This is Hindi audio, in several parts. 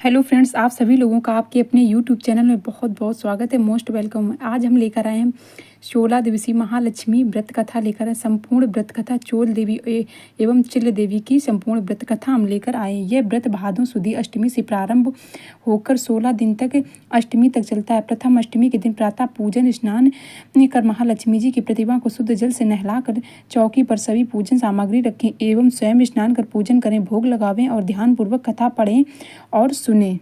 हेलो फ्रेंड्स, आप सभी लोगों का आपके अपने यूट्यूब चैनल में बहुत बहुत स्वागत है। मोस्ट वेलकम है। आज हम लेकर आए हैं 16 दिवसीय महालक्ष्मी व्रत कथा लेकर आए। संपूर्ण व्रत कथा चोल देवी एवं चिल्ल देवी की संपूर्ण व्रत कथा हम लेकर आए। यह व्रत भादों सुदी अष्टमी से प्रारंभ होकर 16 दिन तक अष्टमी तक चलता है। प्रथम अष्टमी के दिन प्रातः पूजन स्नान कर महालक्ष्मी जी की प्रतिमा को शुद्ध जल से नहलाकर चौकी पर सभी पूजन सामग्री रखें एवं स्वयं स्नान कर पूजन करें, भोग लगावें और ध्यानपूर्वक कथा पढ़ें और सुने।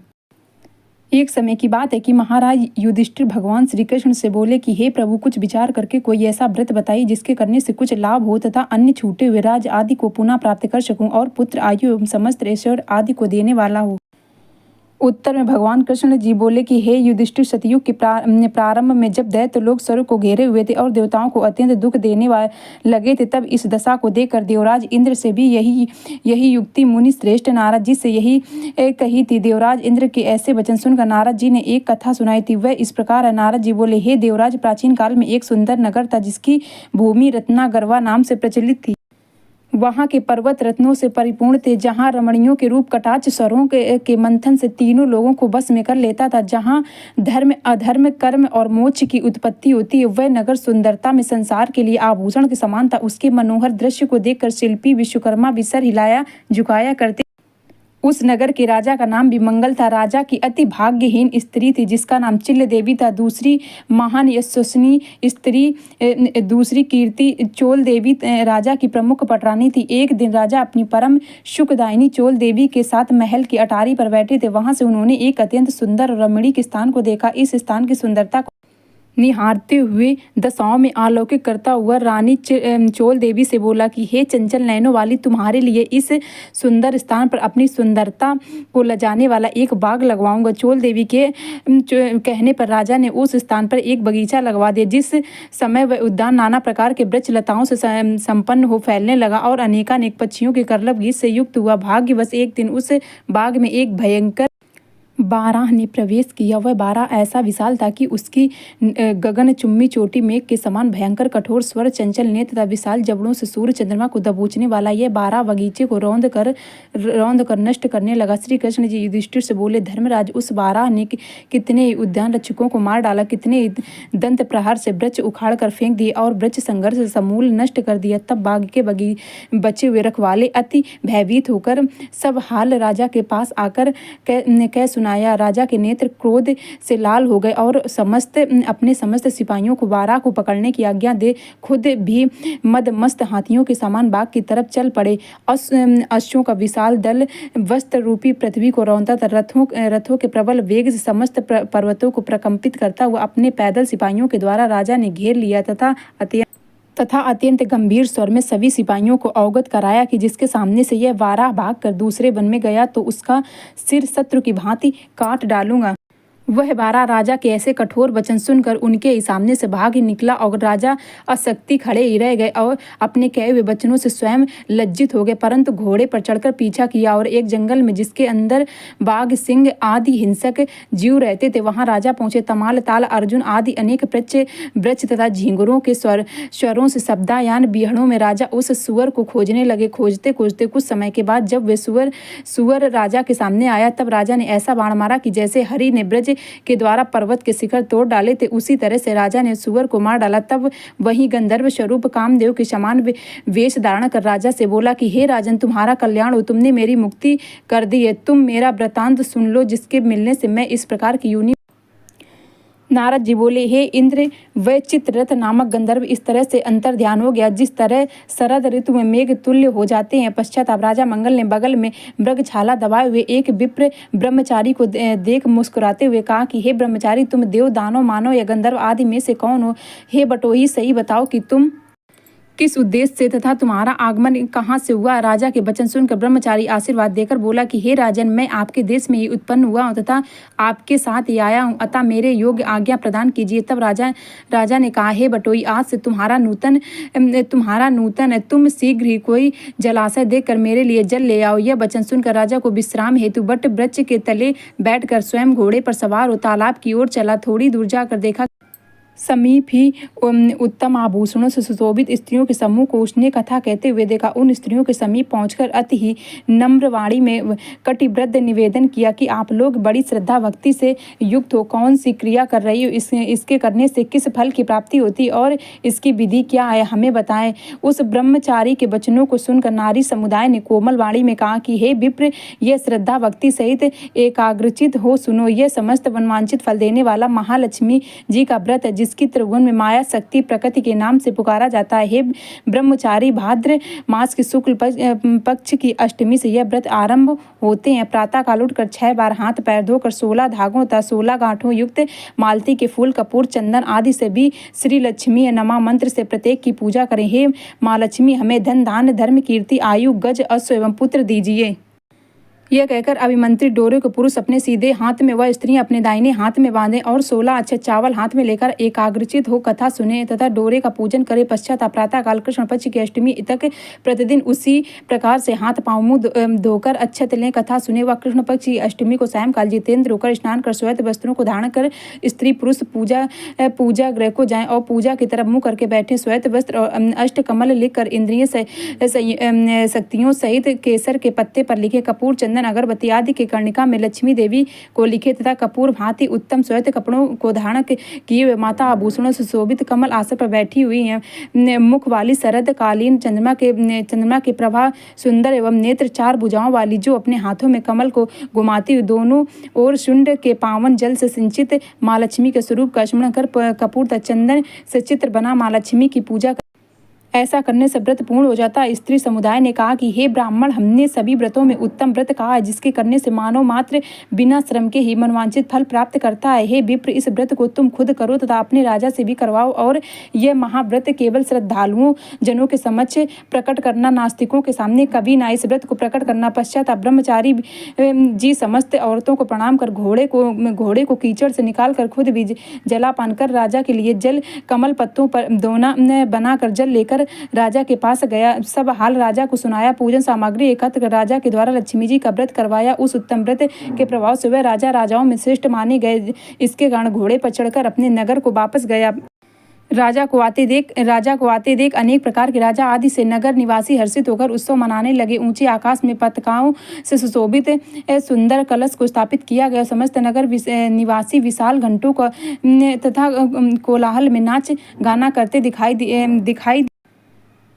एक समय की बात है कि महाराज युधिष्ठिर भगवान श्री कृष्ण से बोले कि हे प्रभु, कुछ विचार करके कोई ऐसा व्रत बताइए जिसके करने से कुछ लाभ हो तथा अन्य छूटे हुए राज आदि को पुनः प्राप्त कर सकूं और पुत्र, आयु एवं समस्त ऐश्वर्य आदि को देने वाला हो। उत्तर में भगवान कृष्ण जी बोले कि हे युधिष्ठिर, सतयुग के प्रारंभ में जब दैत्य लोग स्वर्ग को घेरे हुए थे और देवताओं को अत्यंत दुख देने लगे थे, तब इस दशा को देखकर देवराज इंद्र से भी यही युक्ति मुनि श्रेष्ठ नारद जी से यही कही थी। देवराज इंद्र के ऐसे वचन सुनकर नारद जी ने एक कथा सुनाई थी। वह इस प्रकार है। नारद जी बोले, हे देवराज, प्राचीन काल में एक सुंदर नगर था जिसकी भूमि रत्नागर्वा नाम से प्रचलित थी। वहाँ के पर्वत रत्नों से परिपूर्ण थे, जहाँ रमणियों के रूप कटाक्ष स्वरों के मंथन से तीनों लोगों को बस में कर लेता था। जहाँ धर्म, अधर्म, कर्म और मोक्ष की उत्पत्ति होती है। वह नगर सुंदरता में संसार के लिए आभूषण के समान था। उसके मनोहर दृश्य को देखकर शिल्पी विश्वकर्मा भी सर हिलाया झुकाया करते। उस नगर के राजा का नाम विमंगल था। राजा की अति भाग्यहीन स्त्री थी जिसका नाम चिल्ल देवी था। दूसरी महान यशस्विनी स्त्री, दूसरी कीर्ति चोल देवी राजा की प्रमुख पटरानी थी। एक दिन राजा अपनी परम सुखदायिनी चोल देवी के साथ महल की अटारी पर बैठे थे। वहां से उन्होंने एक अत्यंत सुंदर और रमणीक स्थान को देखा। इस स्थान की सुंदरता को निहारते हुए दशाओं में अलौकिक करता हुआ रानी चोल देवी से बोला कि हे चंचल नयनों वाली, तुम्हारे लिए इस सुंदर स्थान पर अपनी सुंदरता को लजाने वाला एक बाग लगवाऊंगा। चोल देवी के कहने पर राजा ने उस स्थान पर एक बगीचा लगवा दिया। जिस समय वह उद्यान नाना प्रकार के वृक्ष लताओं से संपन्न हो फैलने लगा और अनेकानेक पक्षियों के कर्लभ गीत से युक्त हुआ। भाग्यवश एक दिन उस बाग में एक भयंकर बारह ने प्रवेश किया। वह बारह ऐसा विशाल था कि उसकी गगन चुम्बी चोटी मेघ के समान भयंकर कठोर स्वर, चंचल नेत्र तथा विशाल जबड़ों से सूर्य चंद्रमा को दबोचने वाला यह बारह बगीचे को रौंद कर नष्ट करने लगा। श्री कृष्ण जी युधिष्ठिर से बोले, धर्मराज, उस बारह ने कितने उद्यान रक्षकों को मार डाला, कितने दंत प्रहार से वृक्ष उखाड़ कर फेंक दिए और वृक्ष संघर्ष से समूल नष्ट कर दिया। तब बाग के बचे हुए रखवाले अति भयभीत होकर सब हाल राजा के पास आकर कह सुनाया। राजा के नेत्र क्रोध से लाल हो गए और अपने समस्त सिपाहियों को बारह को पकड़ने की आज्ञा दे खुद भी मदमस्त हाथियों के समान बाग की तरफ चल पड़े। अश्वों का विशाल दल वस्त्र रूपी पृथ्वी को रौंदता था। रथों के प्रबल वेग से समस्त पर्वतों को प्रकंपित करता हुआ अपने पैदल सिपाहियों के द्वारा राजा ने घेर लिया तथा अत्यंत गंभीर स्वर में सभी सिपाहियों को अवगत कराया कि जिसके सामने से यह बारह भाग कर दूसरे वन में गया तो उसका सिर शत्रु की भांति काट डालूंगा। वह बारह राजा के ऐसे कठोर वचन सुनकर उनके ही सामने से भाग ही निकला और राजा अशक्ति खड़े ही रह गए और अपने कहे हुए वचनों से स्वयं लज्जित हो गए। परंतु घोड़े पर चढ़कर पीछा किया और एक जंगल में जिसके अंदर बाघ, सिंह आदि हिंसक जीव रहते थे वहां राजा पहुंचे। तमाल, ताल, अर्जुन आदि अनेक वृक्ष तथा झींगुरों के स्वरों से शब्दायन बिहड़ों में राजा उस सुअर को खोजने लगे। खोजते खोजते कुछ समय के बाद जब वे सुअर राजा के सामने आया, तब राजा ने ऐसा बाण मारा कि जैसे हरि ने ब्रज के द्वारा पर्वत के शिखर तोड़ डाले थे, उसी तरह से राजा ने सुअर को मार डाला। तब वही गंधर्व स्वरूप कामदेव के समान वेश धारण कर राजा से बोला कि हे राजन, तुम्हारा कल्याण हो, तुमने मेरी मुक्ति कर दी है। तुम मेरा वृतांत सुन लो जिसके मिलने से मैं इस प्रकार की योनि। नारद जी बोले, हे इंद्र, वह चित्ररथ नामक गंधर्व इस तरह से अंतर ध्यान हो गया जिस तरह शरद ऋतु में मेघ तुल्य हो जाते हैं। पश्चात अब राजा मंगल ने बगल में मृगछाला दबाए हुए एक विप्र ब्रह्मचारी को देख मुस्कुराते हुए कहा कि हे ब्रह्मचारी, तुम देव, दानव, मानव या गंधर्व आदि में से कौन हो? हे बटोही, सही बताओ कि तुम किस उद्देश्य से तथा तुम्हारा आगमन कहाँ से हुआ? राजा के वचन सुनकर ब्रह्मचारी आशीर्वाद देकर बोला कि हे राजन, मैं आपके देश में ही उत्पन्न हुआ हूँ तथा आपके साथ ही आया हूँ, अतः मेरे योग्य आज्ञा प्रदान कीजिए। तब राजा ने कहा, हे बटोई, आज से तुम्हारा नूतन है। तुम शीघ्र ही कोई जलाशय देखकर मेरे लिए जल ले आओ। यह वचन सुनकर राजा को विश्राम हेतु बट वृक्ष के तले बैठकर स्वयं घोड़े पर सवार हो तालाब की ओर चला। थोड़ी दूर जाकर देखा समीप ही उत्तम आभूषणों से सुशोभित स्त्रियों के समूह को उसने कथा कहते हुए देखा। उन स्त्रियों के समीप पहुंचकर अति ही नम्र वाणी में कटिबद्ध निवेदन किया कि आप लोग बड़ी श्रद्धा भक्ति से युक्त हो, कौन सी क्रिया कर रही हो, इसके करने से किस फल की प्राप्ति होती और इसकी विधि क्या है, हमें बताएं। उस ब्रह्मचारी के वचनों को सुनकर नारी समुदाय ने कोमल वाणी में कहा कि हे विप्र, यह श्रद्धा भक्ति सहित एकाग्रचित हो सुनो। यह समस्त मनवांछित फल देने वाला महालक्ष्मी जी का व्रत है, जिसकी त्रिगुण में माया शक्ति प्रकृति के नाम से पुकारा जाता है। हे ब्रह्मचारी, भाद्र मास के शुक्ल पक्ष की अष्टमी से यह व्रत आरंभ होते हैं। प्रातः काल उठकर 6 बार हाथ पैर धोकर 16 धागों तथा 16 गांठों युक्त मालती के फूल, कपूर, चंदन आदि से भी श्री लक्ष्मी नमा मंत्र से प्रत्येक की पूजा करें। हे माँ लक्ष्मी, हमें धन धान्य धर्म कीर्ति आयु गज अश्व एवं पुत्र दीजिए। यह कहकर अभिमंत्रित डोरे को पुरुष अपने सीधे हाथ में व स्त्रियां अपने दाहिने हाथ में बांधे और 16 अच्छे चावल हाथ में लेकर एकाग्रचित हो कथा सुने तथा डोरे का पूजन करे। पश्चात प्रातः काल कृष्ण पक्ष की अष्टमी तक प्रतिदिन उसी प्रकार से हाथ पांव मुंह धोकर अक्षत लें, कथा सुने। व कृष्ण पक्ष की अष्टमी को सायंकाल जितेंद्र होकर स्नान कर श्वेत वस्त्रों को धारण कर स्त्री पुरुष पूजा गृह को जाएं और पूजा की तरफ मुंह करके बैठे। श्वेत वस्त्र और अष्टकमल लिखकर इंद्रिय शक्तियों सहित केसर के पत्ते पर लिखे कपूर, चंदन, अगरबत्ती आदि के कर्णिका में लक्ष्मी देवी को लिखे तथा कपूर भांति उत्तम श्वेत कपड़ों को धारण किए हुए माता आभूषणों से शोभित कमल आसन पर बैठी हुई हैं। मुख वाली शरद कालीन चंद्रमा के प्रभा सुंदर एवं नेत्र 4 भुजाओं वाली, जो अपने हाथों में कमल को घुमाती हुई दोनों और शुंड के पावन जल से सिंचित माँ लक्ष्मी के स्वरूप का स्मरण कर कपूर तथा चंदन से चित्र बना माँ लक्ष्मी की पूजा। ऐसा करने से व्रत पूर्ण हो जाता है। स्त्री समुदाय ने कहा कि हे ब्राह्मण, हमने सभी व्रतों में उत्तम व्रत कहा है, जिसके करने से मानव मात्र बिना श्रम के ही मनवांछित फल प्राप्त करता है। हे विप्र, इस व्रत को तुम खुद करो तथा अपने राजा से भी करवाओ। और यह महाव्रत केवल श्रद्धालुओं जनों के समक्ष प्रकट करना, नास्तिकों के सामने कभी ना इस व्रत को प्रकट करना। पश्चात ब्रह्मचारी जी समस्त औरतों को प्रणाम कर घोड़े को कीचड़ से निकाल कर खुद भी जलापान कर राजा के लिए जल कमल पत्तों पर दोना बनाकर जल लेकर राजा के पास गया। सब हाल राजा को सुनाया। पूजन सामग्री एकत्र कर राजा के द्वारा लक्ष्मी जी का व्रत करवाया। उस उत्तम व्रत के प्रभाव से वह राजाओं में श्रेष्ठ माने गए। इसके कारण घोड़े पर चढ़कर अपने नगर को वापस गया। राजा को आते देख अनेक प्रकार के राजा आदि से नगर निवासी हर्षित होकर उत्सव मनाने लगे। ऊंचे आकाश में पताकाओं से सुशोभित सुंदर कलश को स्थापित किया गया। समस्त नगर निवासी विशाल घंटों का तथा कोलाहल में नाच गाना करते दिखाई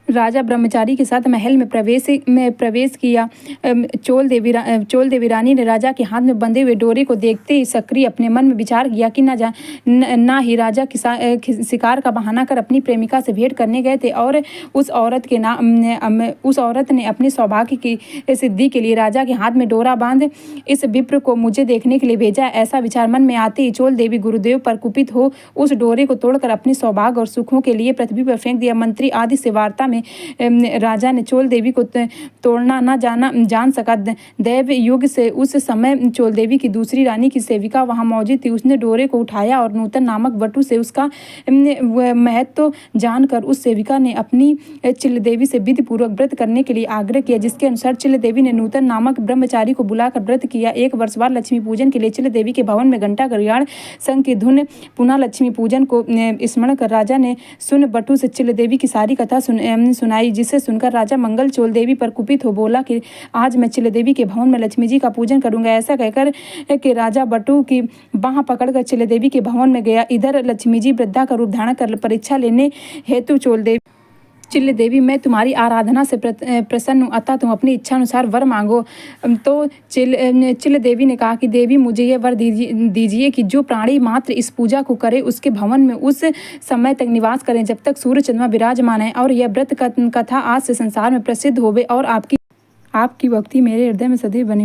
राजा ब्रह्मचारी के साथ महल में प्रवेश किया। चोल देवी रानी ने राजा के हाथ में बंधे हुए डोरे को देखते ही सक्रिय अपने मन में विचार किया कि ना ही राजा शिकार का बहाना कर अपनी प्रेमिका से भेंट करने गए थे और उस औरत ने अपने सौभाग्य की सिद्धि के लिए राजा के हाथ में डोरा बांध इस विप्र को मुझे देखने के लिए भेजा। ऐसा विचार मन में आते ही चोल देवी गुरुदेव पर कुपित हो उस डोरे को तोड़कर अपने सौभाग्य और सुखों के लिए पृथ्वी पर फेंक दिया। मंत्री आदि से वार्ता राजा ने चोल देवी को तोड़ना न जान सका। दैव युग से उस समय चोल देवी की दूसरी रानी की सेविका वहां मौजूद थी। उसने डोरे को उठाया और नूतन नामक बटु से उसका महत्व जानकर उस सेविका ने अपनी चिल देवी से विधि पूर्वक व्रत करने के लिए आग्रह किया, जिसके अनुसार चिल देवी ने नूतन नामक ब्रह्मचारी को बुलाकर व्रत किया। 1 वर्ष बाद लक्ष्मी पूजन के लिए चिल देवी के भवन में घंटा घड़ियाल संघ की धुन पुनः लक्ष्मी पूजन को स्मरण कर राजा ने सुन बटु से चिल देवी की सारी कथा सुनाई, जिसे सुनकर राजा मंगल चोल देवी पर कुपित हो बोला कि आज मैं चिल देवी के भवन में लक्ष्मी जी का पूजन करूंगा। ऐसा कहकर कि राजा बटू की बाह पकड़कर चिल देवी के भवन में गया। इधर लक्ष्मी जी वृद्धा का रूप धारण कर परीक्षा लेने हेतु चिल देवी, मैं तुम्हारी आराधना से प्रसन्न हूँ, अतः तुम अपनी इच्छा अनुसार वर मांगो। तो चिल देवी ने कहा कि देवी, मुझे यह वर दीजिए कि जो प्राणी मात्र इस पूजा को करे उसके भवन में उस समय तक निवास करें जब तक सूर्य चंद्रमा विराजमान है, और यह व्रत कथा आज से संसार में प्रसिद्ध होवे और आपकी भक्ति मेरे हृदय में सदैव बनी।